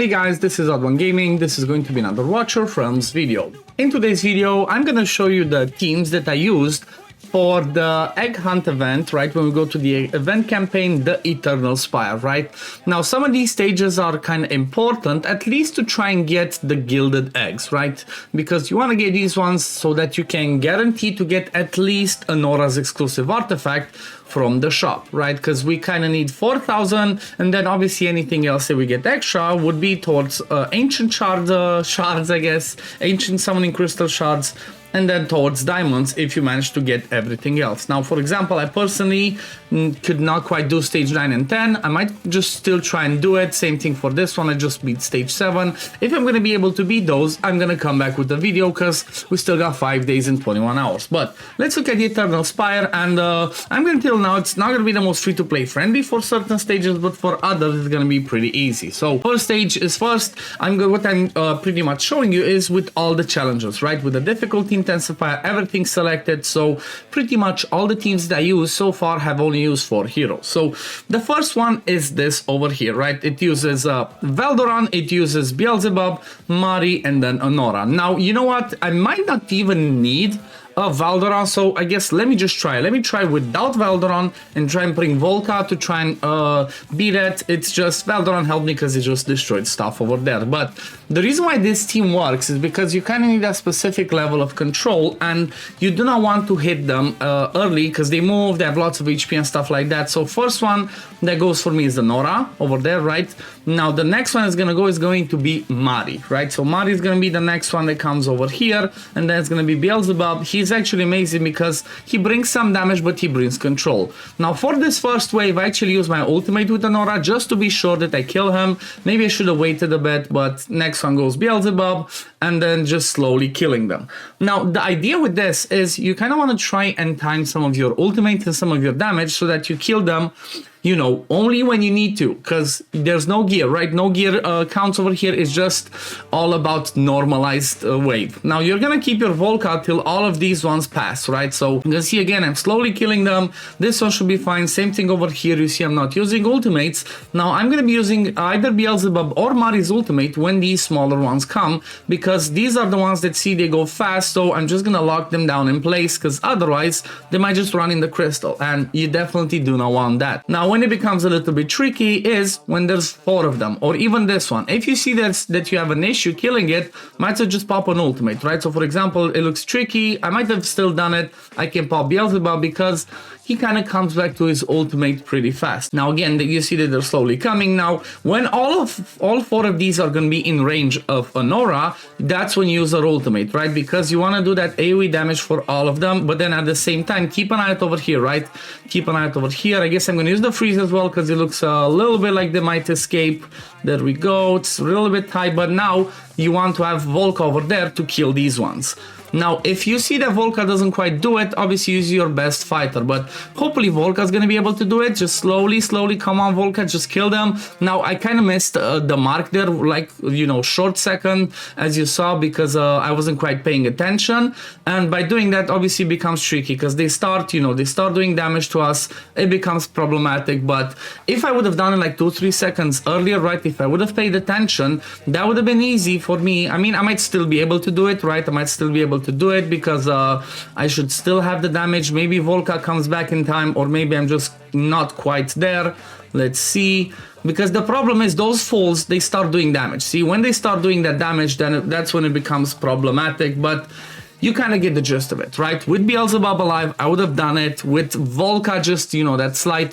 Hey guys, this is OddOneGaming. This is going to be another Watch Your Friends video. In today's video, I'm gonna show you the teams that I used for the egg hunt event, right? When we go to the event campaign, the Eternal Spire, right? Now, some of these stages are kind of important, at least to try and get the gilded eggs, right? Because you want to get these ones so that you can guarantee to get at least a Nora's exclusive artifact from the shop, right? Because we kind of need 4,000, and then obviously anything else that we get extra would be towards ancient shards, I guess, ancient summoning crystal shards, and then towards diamonds if you manage to get everything else. Now, for example, I personally could not quite do stage 9 and 10. I might just still try and do it. Same thing for this one. I just beat stage 7. If I'm going to be able to beat those, I'm going to come back with a video because we still got 5 days and 21 hours. But let's look at the Eternal Spire, and I'm going to tell now it's not going to be the most free-to-play friendly for certain stages, but for others it's going to be pretty easy. So first stage is first. What I'm pretty much showing you is with all the challenges, right? With the difficulty intensifier, everything selected. So pretty much all the teams that I use so far have only used 4 heroes. So the first one is this over here, right? It uses Valdoran, it uses Beelzebub, Mari, and then Nora. Now, you know what? I might not even need Valdoran, so I guess let me just try. Let me try without Valdoran and try and bring Volca to try and beat it. It's just Valdoran helped me because it just destroyed stuff over there. But the reason why this team works is because you kind of need a specific level of control, and you do not want to hit them early because they move, they have lots of HP and stuff like that. So first one that goes for me is the Nora over there, right? Now the next one is going to be Mari, right? So Mari is going to be the next one that comes over here, and then it's going to be Beelzebub. He's actually amazing because he brings some damage, but he brings control. Now for this first wave, I actually use my ultimate with the Nora just to be sure that I kill him. Maybe I should have waited a bit, but next one goes Beelzebub, and then just slowly killing them. Now the idea with this is you kind of want to try and time some of your ultimate and some of your damage so that you kill them, you know, only when you need to, because there's no gear, right? No gear counts over here. It's just all about normalized wave. Now you're gonna keep your Volca till all of these ones pass, right? So you can see again, I'm slowly killing them. This one should be fine. Same thing over here. You see I'm not using ultimates. Now I'm gonna be using either Beelzebub or Mari's ultimate when these smaller ones come, because these are the ones that see they go fast. So I'm just gonna lock them down in place, because otherwise they might just run in the crystal, and you definitely do not want that. Now when it becomes a little bit tricky is when there's 4 of them, or even this one. If you see that you have an issue killing it, might as well just pop an ultimate, right? So for example, it looks tricky. I might have still done it. I can pop Beelzebub because he kind of comes back to his ultimate pretty fast. Now again, you see that they're slowly coming. Now when all 4 of these are going to be in range of a Nora, that's when you use our ultimate, right? Because you want to do that AoE damage for all of them, but then at the same time keep an eye out over here, right? Keep an eye out over here. I guess I'm going to use the freeze as well because it looks a little bit like they might escape. There we go. It's a little bit tight, but now you want to have Volca over there to kill these ones. Now, if you see that Volca doesn't quite do it, obviously use your best fighter, but hopefully Volca is going to be able to do it. Just slowly, come on Volca, just kill them. Now, I kind of missed the mark there, like, you know, short second, as you saw, because I wasn't quite paying attention, and by doing that, obviously becomes tricky, because they start, you know, they start doing damage to us. It becomes problematic, but if I would have done it like 2-3 seconds earlier, right, if I would have paid attention, that would have been easy for me. I mean, I might still be able to do it, right? I might still be able to do it because I should still have the damage. Maybe Volca comes back in time, or maybe I'm just not quite there. Let's see, because the problem is those fools, they start doing damage. See, when they start doing that damage, then that's when it becomes problematic, but you kind of get the gist of it, right? With Beelzebub alive, I would have done it. With Volca, just, you know, that slight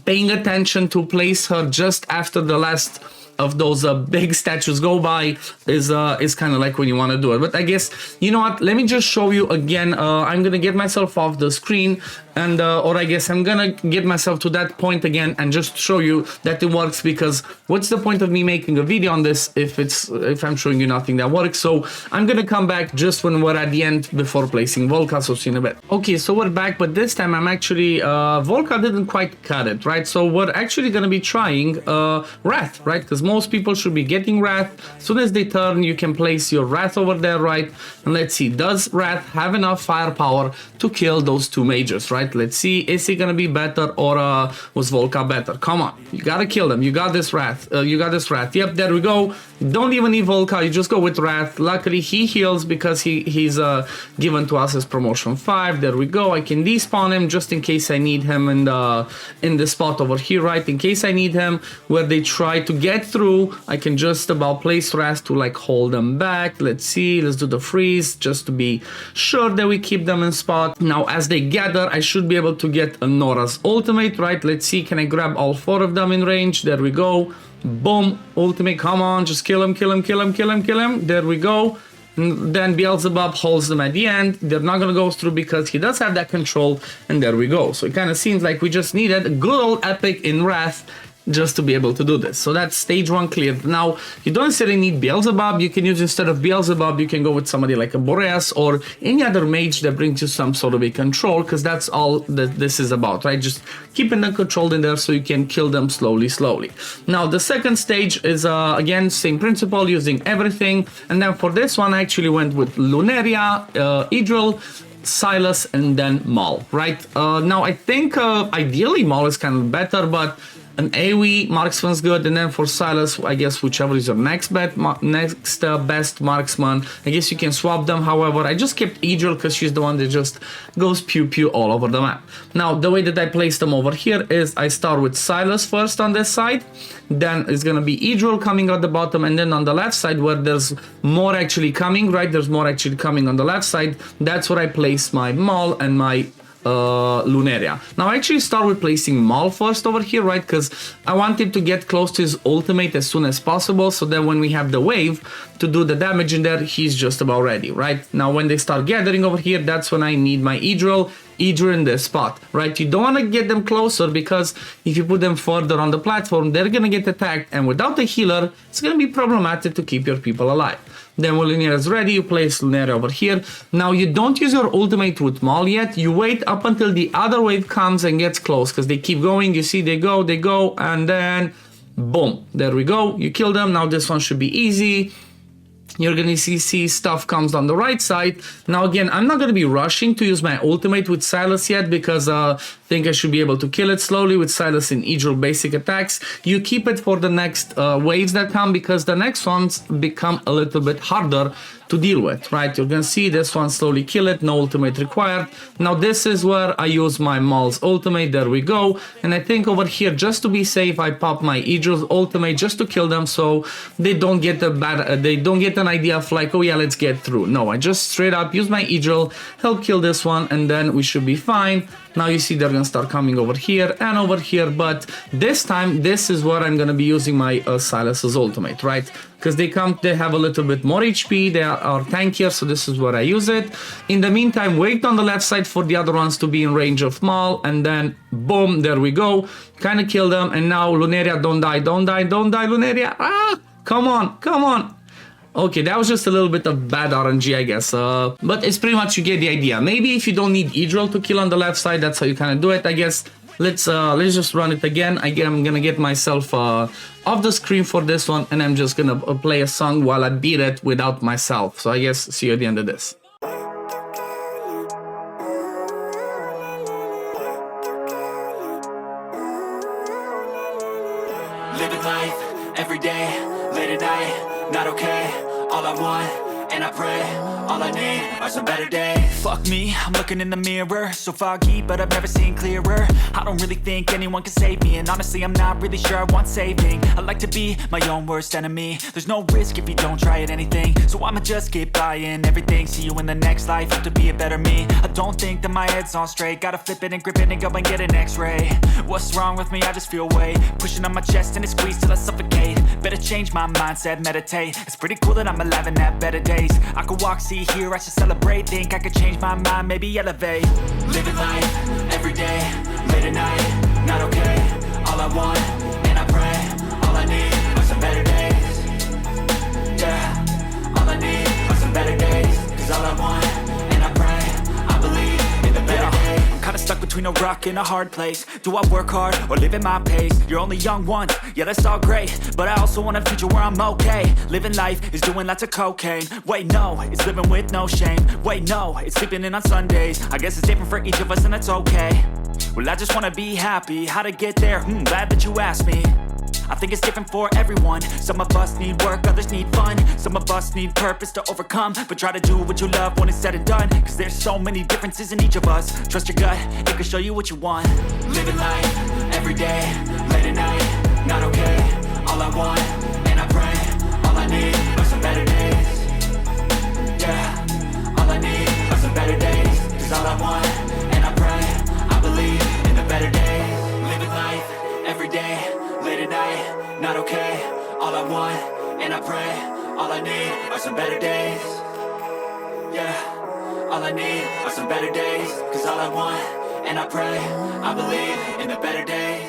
paying attention to place her just after the last of those big statues go by is kind of like when you want to do it. But I guess, you know what, let me just show you again. I'm gonna get myself off the screen, and or I guess I'm gonna get myself to that point again and just show you that it works, because what's the point of me making a video on this if I'm showing you nothing that works? So I'm gonna come back just when we're at the end before placing Volca, so see you in a bit. Okay, so we're back, but this time I'm actually Volca didn't quite cut it, right? So we're actually gonna be trying Wrath, right? Because most people should be getting Wrath. As soon as they turn, you can place your Wrath over there, right? And let's see, does Wrath have enough firepower to kill those two mages, right? Let's see, is he gonna be better or was Volca better? Come on, you gotta kill them. You got this Wrath. Yep, there we go. Don't even need Volca, you just go with Wrath. Luckily, he heals because he's given to us as promotion 5. There we go. I can despawn him just in case I need him in the spot over here, right? In case I need him where they try to get through, I can just about place Wrath to like hold them back. Let's see, let's do the freeze just to be sure that we keep them in spot. Now, as they gather, I should be able to get Nora's ultimate, right? Let's see, can I grab all 4 of them in range? There we go. Boom, ultimate, come on, just kill him. There we go. And then Beelzebub holds them at the end. They're not gonna go through because he does have that control, and there we go. So it kind of seems like we just needed a good old epic in Wrath just to be able to do this. So that's stage 1 cleared. Now, you don't necessarily need Beelzebub. You can use, instead of Beelzebub, you can go with somebody like a Boreas or any other mage that brings you some sort of a control, because that's all that this is about, right? Just keeping them controlled in there so you can kill them slowly. Now, the second stage is, again, same principle, using everything. And then for this one, I actually went with Lunaria, Idril, Silas, and then Maul, right? Now, I think ideally Maul is kind of better, but an AoE marksman's good, and then for Silas, I guess whichever is your next best marksman, I guess you can swap them. However, I just kept Idril because she's the one that just goes pew all over the map. Now, the way that I place them over here is I start with Silas first on this side, then it's gonna be Idril coming at the bottom, and then on the left side where there's more actually coming, right? There's more actually coming on the left side. That's where I place my Maul and my Lunaria. Now I actually start with placing Maul first over here, right? Because I want him to get close to his ultimate as soon as possible, so that when we have the wave to do the damage in there, he's just about ready, right? Now when they start gathering over here, that's when I need my Idril in this spot, right? You don't want to get them closer, because if you put them further on the platform, they're gonna get attacked, and without a healer, it's gonna be problematic to keep your people alive. Then when Lunaria is ready, you place Lunaria over here. Now you don't use your ultimate with Maul yet. You wait up until the other wave comes and gets close, because they keep going. You see, they go, and then boom, there we go. You kill them. Now this one should be easy. You're gonna see stuff comes on the right side. Now again, I'm not gonna be rushing to use my ultimate with Silas yet, because I think I should be able to kill it slowly with Silas and Idril basic attacks. You keep it for the next waves that come, because the next ones become a little bit harder to deal with, right? You're gonna see this one slowly kill it, no ultimate required. Now this is where I use my Maul's ultimate, there we go. And I think over here, just to be safe, I pop my Idril's ultimate just to kill them, so they don't get an idea of like, oh yeah, let's get through. No, I just straight up use my Idril, help kill this one, and then we should be fine. Now you see they're gonna start coming over here and over here, but this time, this is where I'm gonna be using my Silas's ultimate, right? Because they have a little bit more HP, they are tankier, so this is where I use it. In the meantime, wait on the left side for the other ones to be in range of Maul, and then boom, there we go. Kind of kill them, and now Lunaria, don't die, Lunaria. Ah, come on. Okay, that was just a little bit of bad RNG, I guess, but it's pretty much, you get the idea. Maybe if you don't need Idril to kill on the left side, that's how you kind of do it, I guess. Let's just run it again. I'm gonna get myself off the screen for this one, and I'm just gonna play a song while I beat it without myself. So I guess see you at the end of this. Living life every day, late at night, not okay. All I want, and I pray, all I need are some better days. Fuck me, I'm looking in the mirror, so foggy, but I've never seen clearer. I don't really think anyone can save me, and honestly I'm not really sure I want saving. I like to be my own worst enemy. There's no risk if you don't try at anything, so I'ma just keep buying everything. See you in the next life, have to be a better me. I don't think that my head's on straight, gotta flip it and grip it and go and get an x-ray. What's wrong with me? I just feel weight pushing on my chest and it squeezes till I suffocate. Better change my mindset, meditate. It's pretty cool that I'm alive and have better days. I could walk, see, hear, I should celebrate. Think I could change my mind, maybe elevate. Living life, every day, late at night, not okay. All I want, and I pray, all I need are some better days. Yeah, all I need are some better days. Cause all I want, and I pray, I believe in the better days. I'm kinda stuck between between a rock and a hard place. Do I work hard or live at my pace? You're only young once, yeah, that's all great, but I also want a future where I'm okay. Living life is doing lots of cocaine. Wait, no, it's living with no shame. Wait, no, it's sleeping in on Sundays. I guess it's different for each of us and that's okay. Well, I just wanna be happy. How to get there? Glad that you asked me. I think it's different for everyone. Some of us need work, others need fun. Some of us need purpose to overcome. But try to do what you love when it's said and done, cause there's so many differences in each of us. Trust your gut, it can show you what you want. Living life, every day, late at night, not okay. All I want, and I pray, all I need are some better days. Yeah, all I need are some better days. Cause all I want, and I pray, I believe in the better days. Living life, every day, late at night, not okay. All I want, and I pray, all I need are some better days. Yeah, all I need are some better days. Cause all I want, and I pray, I believe in the better days.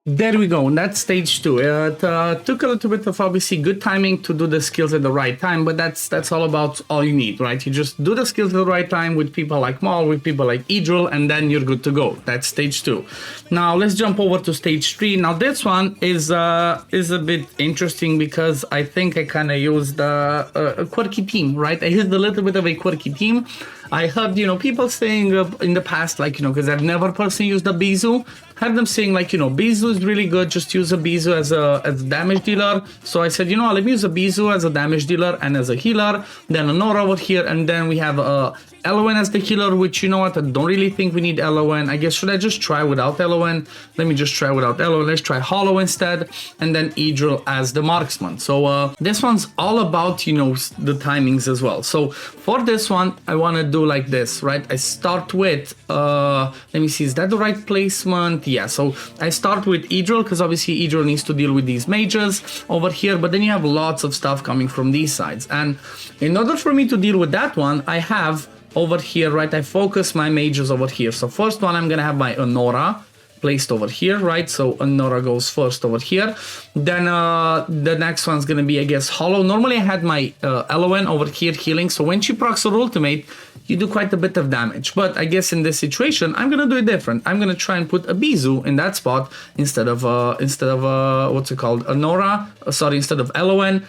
There we go, that's stage 2. It took a little bit of obviously good timing to do the skills at the right time, but that's all about all you need, right? You just do the skills at the right time with people like Maul, with people like Idril, and then you're good to go. That's stage 2. Now let's jump over to stage 3. Now this one is a bit interesting because I think I kind of used a quirky team, right? I used a little bit of a quirky team. I heard, people saying in the past, like, because I've never personally used a Bizu, heard them saying like, Bizu is really good, just use a Bizu as a damage dealer. So I said, let me use a Bizu as a damage dealer and as a healer, then a Nora over here, and then we have Elowen as the healer, which, I don't really think we need Elowen. I guess, should I just try without Elowen? Let me just try without Elowen. Let's try Hollow instead, and then Idril as the marksman. So this one's all about, the timings as well. So for this one, I want to do like this, right? I start with, let me see, is that the right placement? Yeah, so I start with Idril, because obviously Idril needs to deal with these mages over here, but then you have lots of stuff coming from these sides. And in order for me to deal with that one, I have over here, right, I focus my mages over here. So first one, I'm gonna have my Anora placed over here, right? So Anora goes first over here. Then the next one's gonna be, I guess, Hollow. Normally I had my Elowen over here healing, so when she procs her ultimate, you do quite a bit of damage. But I guess in this situation, I'm gonna do it different. I'm gonna try and put a Bizu in that spot instead of what's it called, Anora, instead of Elowen,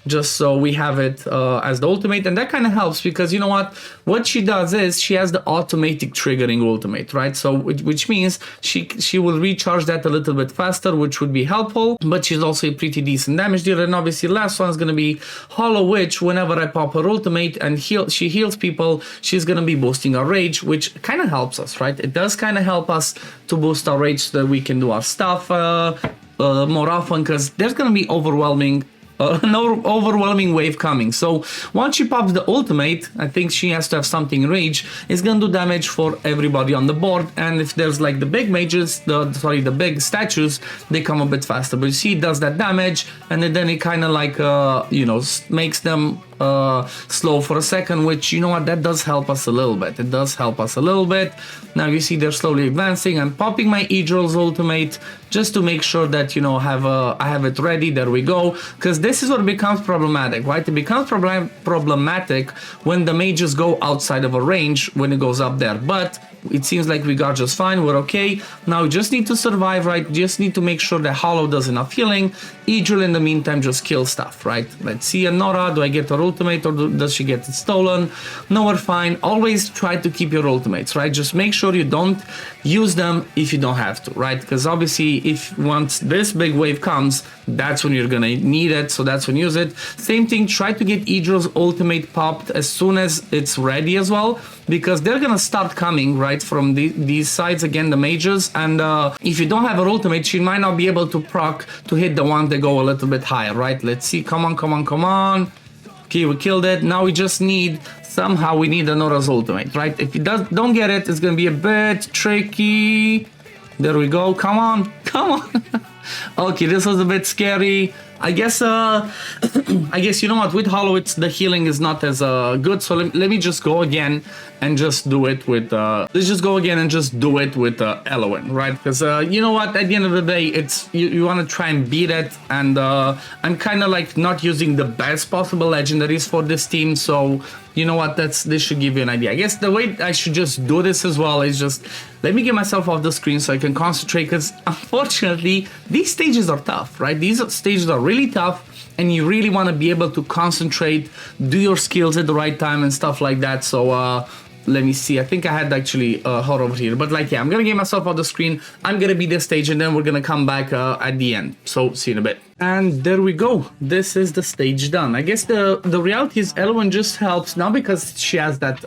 just so we have it as the ultimate. And that kind of helps because what she does is she has the automatic triggering ultimate, right? So which means she will recharge that a little bit faster, which would be helpful, but she's also a pretty decent damage dealer. And obviously last one is going to be Hollow, which whenever I pop her ultimate and she heals people, she's going to be boosting our rage, which kind of helps us, right? It does kind of help us to boost our rage so that we can do our stuff more often, because there's going to be an overwhelming wave coming. So once she pops the ultimate, I think she has to have something rage. It's gonna do damage for everybody on the board, and if there's like the big mages, the big statues, they come a bit faster. But you see, it does that damage, and then it kind of like makes them slow for a second, which that does help us a little bit. It does help us a little bit. Now you see they're slowly advancing. I'm popping my Idril's ultimate just to make sure that I have it ready. There we go, because this is what becomes problematic, right? It becomes problematic when the mages go outside of a range when it goes up there, but it seems like we got just fine. We're okay. Now we just need to survive, right? Just need to make sure that Hollow does enough healing. Idril in the meantime just kill stuff, right? Let's see, Nora, do I get her ultimate or does she get it stolen? No, we're fine. Always try to keep your ultimates, right? Just make sure you don't use them if you don't have to, right? Because obviously once this big wave comes, that's when you're gonna need it, so that's when you use it. Same thing, try to get Idril's ultimate popped as soon as it's ready as well, because they're gonna start coming right from these sides again, the mages, and if you don't have her ultimate, she might not be able to proc to hit the ones that go a little bit higher, right? Let's see, come on. Okay, we killed it. Now we just need, somehow we need Anora's ultimate, right? If you don't get it, it's gonna be a bit tricky. There we go, come on. Okay, this was a bit scary. I guess with Hollow, the healing is not as good, so let me just go again and just do it with let's just go again and just do it with Elowen, right? Because you know what, at the end of the day, it's you want to try and beat it, and I'm kind of like not using the best possible legendaries for this team, so you know what, this should give you an idea. I guess the way I should just do this as well is just let me get myself off the screen so I can concentrate, because unfortunately these stages are tough, right? These stages are really tough, and you really want to be able to concentrate, do your skills at the right time and stuff like that. So let me see, I think I had actually her over here, but like, yeah, I'm gonna get myself off the screen, I'm gonna beat this stage, and then we're gonna come back at the end. So see you in a bit. And there we go, this is the stage done. I guess the reality is Elowen just helps, not because she has that,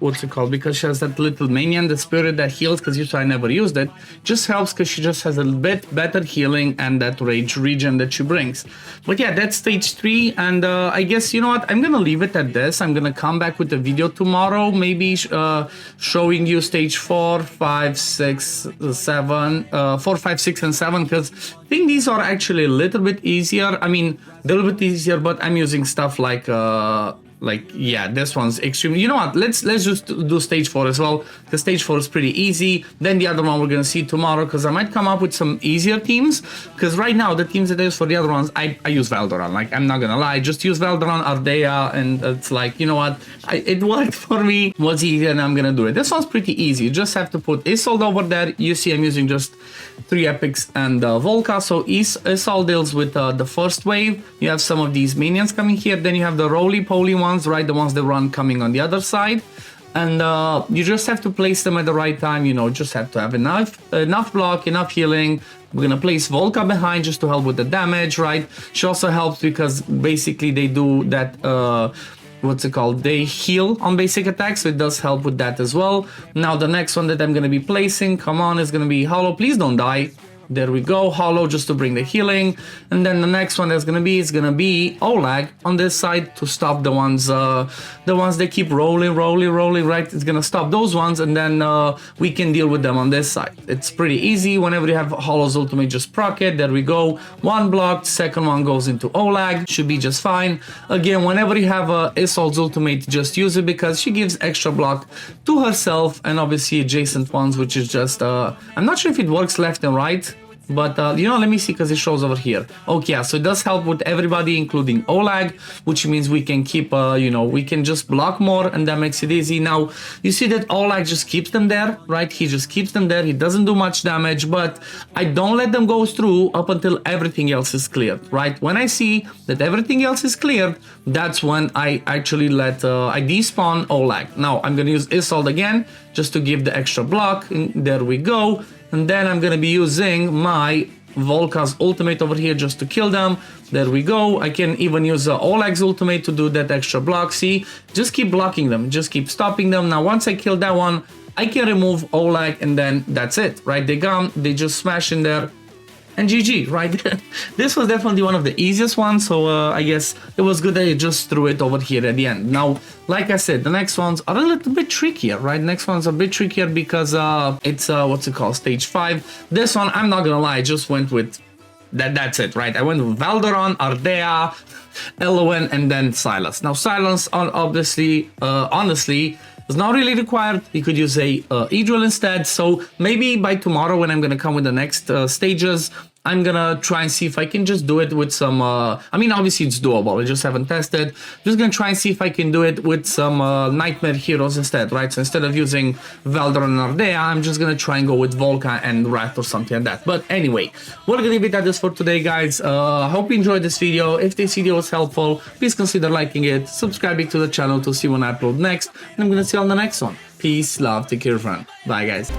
what's it called, because she has that little minion, the spirit that heals, because usually I never used it, just helps because she just has a bit better healing and that rage regen that she brings. But yeah, that's stage 3, and I guess, you know what, I'm gonna leave it at this. I'm gonna come back with a video tomorrow, maybe showing you stage 4, 5, 6, 7, 4, 5, 6, and 7, because I think these are actually a little bit easier. I mean, a little bit easier, but I'm using stuff like yeah, this one's extremely, you know what, let's just do stage 4 as well, because stage 4 is pretty easy. Then the other one we're gonna see tomorrow, because I might come up with some easier teams, because right now the teams that I use for the other ones, I use Valdoran, like, I'm not gonna lie, just use Valdoran, Ardea, and it's like, you know what, it worked for me, was easy, and I'm gonna do it. This one's pretty easy, you just have to put Isolde over there. You see I'm using just 3 epics and Volca. So Isolde deals with the first wave. You have some of these minions coming here, then you have the roly-poly ones, right, the ones that run coming on the other side, and you just have to place them at the right time, you know, just have to have enough block, enough healing. We're gonna place Volca behind just to help with the damage, right? She also helps because basically they do that what's it called, they heal on basic attacks, so it does help with that as well. Now the next one that I'm gonna be placing, come on, is gonna be Hollow. Please don't die. There we go, Hollow, just to bring the healing. And then the next one that's gonna be Olag on this side to stop the ones that keep rolling, right? It's gonna stop those ones, and then we can deal with them on this side. It's pretty easy. Whenever you have Hollow's ultimate, just proc it. There we go. One blocked, second one goes into Olag, should be just fine. Again, whenever you have Isolde's ultimate, just use it because she gives extra block to herself and obviously adjacent ones, which is just I'm not sure if it works left and right. But, you know, let me see, because it shows over here. Okay, yeah, so it does help with everybody, including Olag, which means we can keep, you know, we can just block more, and that makes it easy. Now, you see that Olag just keeps them there, right? He just keeps them there. He doesn't do much damage, but I don't let them go through up until everything else is cleared, right? When I see that everything else is cleared, that's when I actually let, I despawn Olag. Now, I'm going to use Isolde again, just to give the extra block. And there we go. And then I'm gonna be using my Volca's ultimate over here just to kill them. There we go. I can even use Olag's ultimate to do that extra block. See, just keep blocking them, just keep stopping them. Now, once I kill that one, I can remove Olag, and then that's it, right? They gone, they just smash in there. And GG, right? This was definitely one of the easiest ones, so I guess it was good that I just threw it over here at the end. Now, like I said, the next ones are a little bit trickier, right? Next one's a bit trickier because it's, what's it called, stage 5. This one, I'm not gonna lie, I just went with, that's it, right? I went with Valdoran, Ardea, Elowen, and then Silence. Now, Silence, obviously, honestly, it's not really required. You could use a E-drill instead. So maybe by tomorrow, when I'm gonna come with the next stages, I'm gonna try and see if I can just do it with some, I mean, obviously it's doable, I just haven't tested. Just gonna try and see if I can do it with some Nightmare Heroes instead, right? So instead of using Valdoran and Ardea, I'm just gonna try and go with Volca and Rat or something like that. But anyway, we're gonna leave it at this for today, guys. I hope you enjoyed this video. If this video was helpful, please consider liking it, subscribing to the channel to see when I upload next, and I'm gonna see you on the next one. Peace, love, take care, friend. Bye, guys.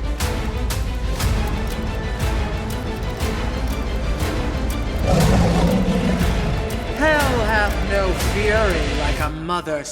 Hell hath no fury like a mother